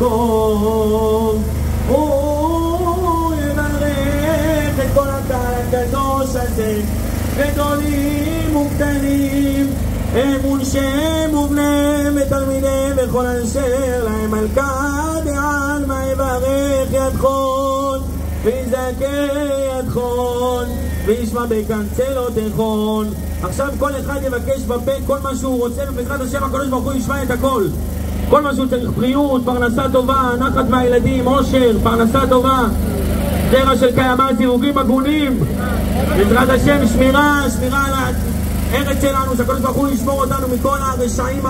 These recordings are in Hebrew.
יעקב. הוא יברך את כל הקהל הקדוש הזה, גדולים וקטנים, אמון שם ובניהם ותלמידיהם וכל אשר להם מלכה דעלמא יברך ידכון ויזכה ידכון וישמע בקנצלותיכון. עכשיו כל אחד יבקש בפה כל מה שהוא רוצה, ובעזרת השם הקדוש ברוך הוא ישמע את הכל. כל מה שהוא צריך, בריאות, פרנסה טובה, נחת מהילדים, עושר, פרנסה טובה, זרע של קיימא, זיווגים הגונים, בעזרת השם שמירה על הארץ שלנו, שהקדוש ברוך הוא ישמור אותנו מכל הרשעים,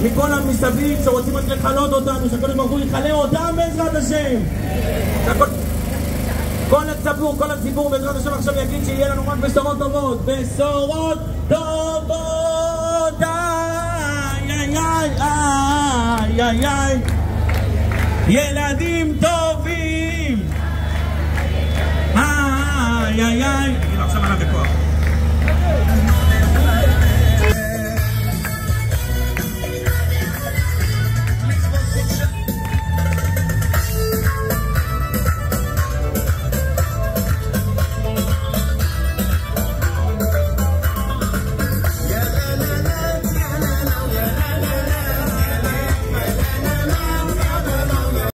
מכל המסביב שרוצים רק לחלות אותנו, שהקדוש ברוך הוא יחלה אותם בעזרת השם. כל הציבור בעזרת השם עכשיו יגיד שיהיה לנו רק בשורות טובות, בשורות טובות, איי, ילדים טובים, איי, עכשיו עליו בכוח.